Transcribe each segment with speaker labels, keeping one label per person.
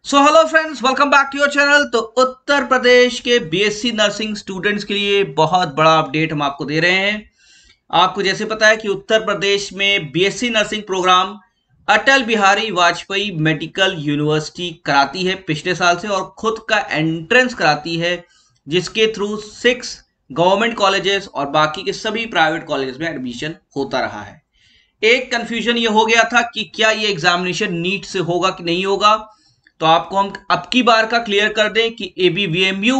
Speaker 1: So hello friends, welcome back to your channel. तो उत्तर प्रदेश के BSc nursing students के लिए बहुत बड़ा अपडेट हम आपको दे रहे हैं। आपको जैसे पता है कि उत्तर प्रदेश में BSc nursing programme Atal Bihari Vajpayee medical university कराती है पिछले साल से, और खुद का एंट्रेंस कराती है, जिसके थ्रू 6 गवर्नमेंट कॉलेजेस और बाकी के सभी प्राइवेट कॉलेजेस में एडमिशन होता रहा है। एक कंफ्यूजन ये हो गया था कि क्या ये एग्जामिनेशन नीट से होगा कि नहीं होगा। तो आपको हम अब की बार का क्लियर कर दें कि एबीवीएमयू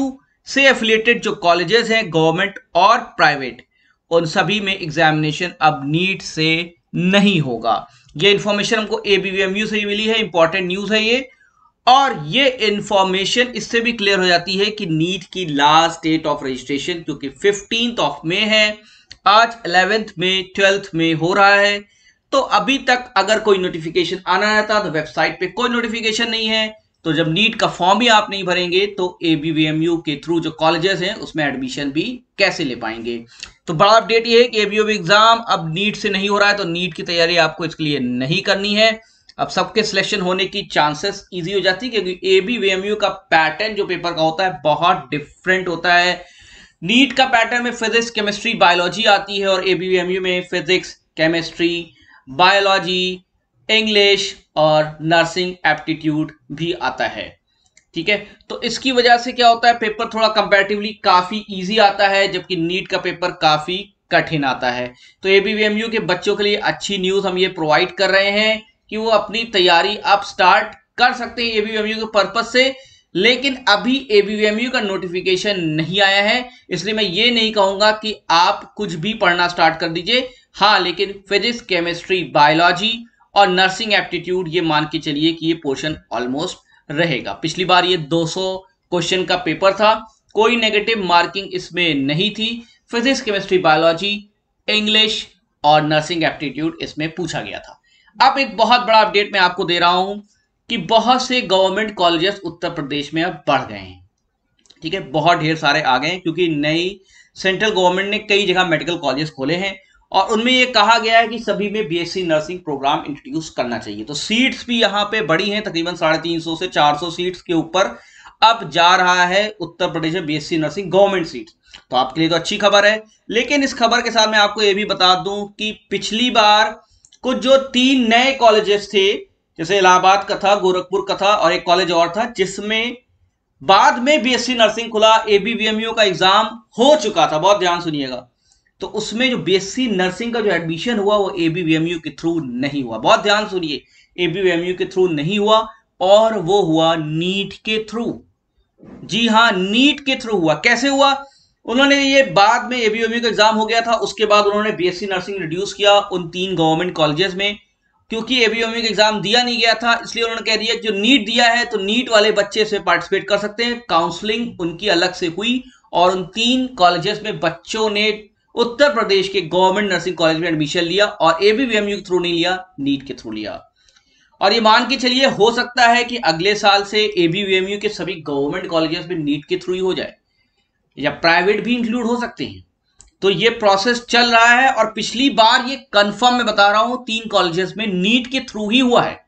Speaker 1: से एफिलिएटेड जो कॉलेजेस हैं गवर्नमेंट और प्राइवेट, उन सभी में एग्जामिनेशन अब नीट से नहीं होगा। ये इंफॉर्मेशन हमको एबीवीएमयू से ही मिली है, इंपॉर्टेंट न्यूज है ये। और ये इंफॉर्मेशन इससे भी क्लियर हो जाती है कि नीट की लास्ट डेट ऑफ रजिस्ट्रेशन क्योंकि 15 मई है, आज 11 मई 12 मई हो रहा है। तो अभी तक अगर कोई नोटिफिकेशन आना रहता तो वेबसाइट पे कोई नोटिफिकेशन नहीं है। तो जब नीट का फॉर्म ही आप नहीं भरेंगे तो एबीवीएमयू के थ्रू जो कॉलेजेस हैं उसमें एडमिशन भी कैसे ले पाएंगे। तो बड़ा अपडेट ये है कि एबीवीएमयू एग्जाम अब नीट से नहीं हो रहा है, तो नीट की तैयारी आपको इसके लिए नहीं करनी है। अब सबके सिलेक्शन होने की चांसेस इजी हो जाती है, क्योंकि एबीवीएमयू का पैटर्न जो पेपर का होता है बहुत डिफरेंट होता है। नीट का पैटर्न में फिजिक्स, केमिस्ट्री, बायोलॉजी आती है, और एबीवीएमयू में फिजिक्स, केमिस्ट्री, बायोलॉजी, इंग्लिश और नर्सिंग एप्टीट्यूड भी आता है। ठीक है, तो इसकी वजह से क्या होता है, पेपर थोड़ा कंपैरेटिवली काफी इजी आता है, जबकि नीट का पेपर काफी कठिन आता है। तो एबीवीएमयू के बच्चों के लिए अच्छी न्यूज हम ये प्रोवाइड कर रहे हैं कि वो अपनी तैयारी अब स्टार्ट कर सकते हैं एबीवीएमयू के पर्पज से। लेकिन अभी एबीवीएमयू का नोटिफिकेशन नहीं आया है, इसलिए मैं ये नहीं कहूंगा कि आप कुछ भी पढ़ना स्टार्ट कर दीजिए। हाँ, लेकिन फिजिक्स, केमिस्ट्री, बायोलॉजी और नर्सिंग एप्टीट्यूड ये मान के चलिए कि ये पोर्शन ऑलमोस्ट रहेगा। पिछली बार ये 200 क्वेश्चन का पेपर था, कोई नेगेटिव मार्किंग इसमें नहीं थी। फिजिक्स, केमिस्ट्री, बायोलॉजी, इंग्लिश और नर्सिंग एप्टीट्यूड इसमें पूछा गया था। अब एक बहुत बड़ा अपडेट मैं आपको दे रहा हूं कि बहुत से गवर्नमेंट कॉलेजेस उत्तर प्रदेश में अब बढ़ गए हैं। ठीक है, बहुत ढेर सारे आ गए हैं, क्योंकि नई सेंट्रल गवर्नमेंट ने कई जगह मेडिकल कॉलेज खोले हैं, और उनमें यह कहा गया है कि सभी में बीएससी नर्सिंग प्रोग्राम इंट्रोड्यूस करना चाहिए। तो सीट्स भी यहां पे बढ़ी हैं, तकरीबन 350 से 400 सीट्स के ऊपर अब जा रहा है उत्तर प्रदेश में बीएससी नर्सिंग गवर्नमेंट सीट। तो आपके लिए तो अच्छी खबर है, लेकिन इस खबर के साथ मैं आपको यह भी बता दूं कि पिछली बार कुछ जो 3 नए कॉलेजेस थे, जैसे इलाहाबाद का था, गोरखपुर का था और एक कॉलेज और था, जिसमें बाद में बीएससी नर्सिंग खुला, एबीवीएमयू का एग्जाम हो चुका था, बहुत ध्यान सुनिएगा। तो उसमें जो बीएससी नर्सिंग का जो एडमिशन हुआ वो एबीवीएमयू के थ्रू नहीं हुआ। बहुत ध्यान सुनिए, एबीवीएमयू के थ्रू नहीं हुआ, और वो हुआ नीट के थ्रू। जी हाँ, नीट के थ्रू हुआ। कैसे हुआ? उन्होंने ये बाद में एबीवीएमयू का एग्जाम हो गया था, उसके बाद उन्होंने बीएससी नर्सिंग रिड्यूस किया उन 3 गवर्नमेंट कॉलेजेस में। क्योंकि एबीवीएमयू का एग्जाम दिया नहीं गया था, इसलिए उन्होंने कह दिया जो नीट दिया है तो नीट वाले बच्चे से पार्टिसिपेट कर सकते हैं। काउंसलिंग उनकी अलग से हुई, और उन 3 कॉलेजेस में बच्चों ने उत्तर प्रदेश के गवर्नमेंट नर्सिंग कॉलेज में एडमिशन लिया, और एबीवीएमयू के थ्रू नहीं लिया, नीट के थ्रू लिया। और ये मान के चलिए हो सकता है कि अगले साल से एबीवीएमयू के सभी गवर्नमेंट कॉलेजेस में नीट के थ्रू ही हो जाए, या प्राइवेट भी इंक्लूड हो सकते हैं। तो ये प्रोसेस चल रहा है, और पिछली बार ये कंफर्म मैं बता रहा हूं 3 कॉलेजेस में नीट के थ्रू ही हुआ है।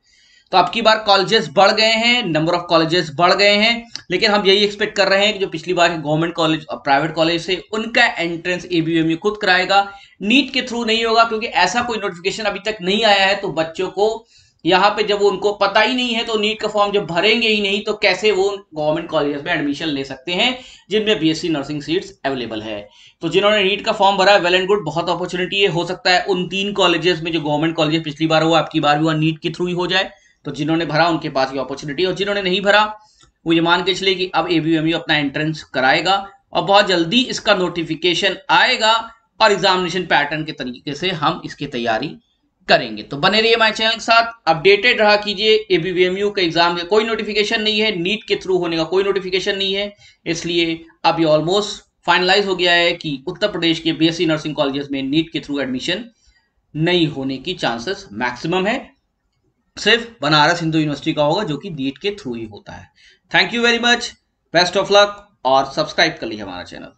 Speaker 1: तो अब की बार कॉलेजेस बढ़ गए हैं, नंबर ऑफ कॉलेजेस बढ़ गए हैं, लेकिन हम यही एक्सपेक्ट कर रहे हैं कि जो पिछली बार गवर्नमेंट कॉलेज और प्राइवेट कॉलेज से उनका एंट्रेंस एबीवीएमयू खुद कराएगा, नीट के थ्रू नहीं होगा, क्योंकि ऐसा कोई नोटिफिकेशन अभी तक नहीं आया है। तो बच्चों को यहाँ पे जब उनको पता ही नहीं है, तो नीट का फॉर्म जब भरेंगे ही नहीं, तो कैसे वो गवर्नमेंट कॉलेजेस में एडमिशन ले सकते हैं जिनमें बीएससी नर्सिंग सीट्स अवेलेबल है। तो जिन्होंने नीट का फॉर्म भरा है, वेल एंड गुड, बहुत अपॉर्चुनिटी है। हो सकता है उन 3 कॉलेजेस में जो गवर्नमेंट कॉलेजेस पिछली बार हुआ, आपकी बार भी हुआ, नीट के थ्रू ही हो जाए। तो जिन्होंने भरा उनके पास ये अपॉर्चुनिटी, और जिन्होंने नहीं भरा वो ये मान के चले कि अब एबीवीएमयू अपना एंट्रेंस कराएगा, और बहुत जल्दी इसका नोटिफिकेशन आएगा, और एग्जामिनेशन पैटर्न के तरीके से हम इसकी तैयारी करेंगे। तो बने रहिए हमारे चैनल के साथ, अपडेटेड रहा कीजिए। एबीवीएमयू का एग्जाम का कोई नोटिफिकेशन नहीं है, नीट के थ्रू होने का कोई नोटिफिकेशन नहीं है, इसलिए अब ये ऑलमोस्ट फाइनलाइज हो गया है कि उत्तर प्रदेश के बीएससी नर्सिंग कॉलेजेस में नीट के थ्रू एडमिशन नहीं होने की चांसेस मैक्सिमम है। सिर्फ बनारस हिंदू यूनिवर्सिटी का होगा, जो कि नीट के थ्रू ही होता है। Thank you very much, best of luck, और सब्सक्राइब कर लीजिए हमारा चैनल।